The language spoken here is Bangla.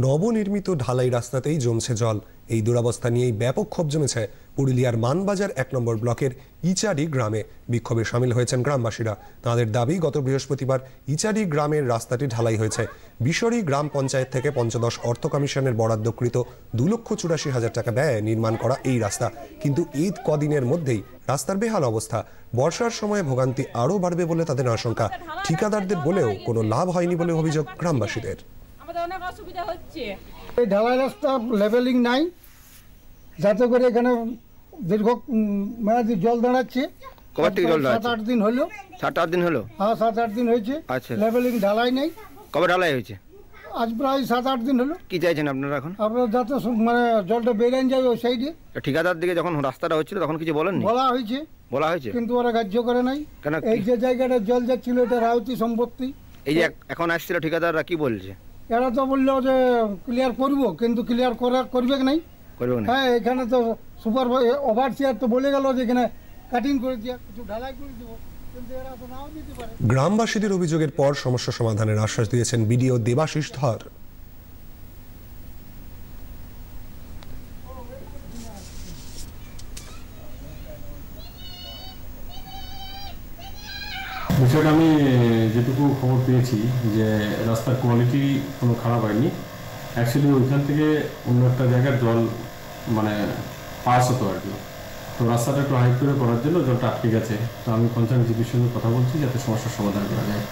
নবনির্মিত ঢালাই রাস্তাতেই জমছে জল। এই দুরবস্থা নিয়েই ব্যাপক ক্ষোভ জমেছে পুরুলিয়ার মানবাজার ১ নম্বর ব্লকের ইচারি গ্রামে। বিক্ষোভে সামিল হয়েছেন গ্রামবাসীরা। তাদের দাবি, গত বৃহস্পতিবার ইচারি গ্রামের রাস্তাটি ঢালাই হয়েছে। বিশরি গ্রাম পঞ্চায়েত থেকে পঞ্চদশ অর্থ কমিশনের বরাদ্দকৃত 2,84,000 টাকা ব্যয়ে নির্মাণ করা এই রাস্তা। কিন্তু ঈদ কদিনের মধ্যেই রাস্তার বেহাল অবস্থা। বর্ষার সময়ে ভোগান্তি আরও বাড়বে বলে তাদের আশঙ্কা। ঠিকাদারদের বলেও কোনো লাভ হয়নি বলে অভিযোগ গ্রামবাসীদের। অনেক অসুবিধা হচ্ছে। এই ঢালাই রাস্তা লেভেলিং নাই, যাতে করে এখানে দীর্ঘ মেয়াদি জল দাঁড়াচ্ছে। 7-8 দিন হলো। 7-8 দিন হলো? হ্যাঁ, 7-8 দিন হয়েছে। আচ্ছা, লেভেলিং ঢালাই নেই। কবে ঢালাই হয়েছে? আজ প্রায় 7-8 দিন হলো। কি চাইছেন আপনারা এখন? আপনারা যাতে মানে জলটা বেরিয়ে যায় ওই সাইডে। ঠিকাদার দিকে যখন রাস্তাটা হচ্ছিল তখন কিছু বলেননি? বলা হয়েছে কিন্তু ওরা গ্রাহ্য করে নাই। এই যে জায়গাটা জল যাচ্ছিল এটা রায়তি সম্পত্তি। এই যে এখন আসছিল ঠিকাদাররা কি বলছে? এরা তো বললো যে ক্লিয়ার করবো, কিন্তু ক্লিয়ার করবে নাই। হ্যাঁ, এখানে তো সুপার ওভারসিয়ার তো বলে গেল যে এখানে কাটিং করে দিয়ে কিছু ঢালাই করে দিব, কিন্তু এরা তো নাও দিতে পারে। গ্রামবাসীদের অভিযোগের পর সমস্যা সমাধানের আশ্বাস দিয়েছেন বিডিও দেবাশিস ধর। বিষয়টা আমি যেটুকু খবর পেয়েছি যে রাস্তার কোয়ালিটি কোনো খারাপ হয়নি। অ্যাকচুয়ালি ওইখান থেকে অন্য একটা জায়গার জল মানে পাস হতো আর কি। তো রাস্তাটা একটু হাইট করে করার জন্য জলটা আটকে গেছে। তো আমি পঞ্চায়েত জিপির সঙ্গে কথা বলছি যাতে সমস্যার সমাধান করা যায়।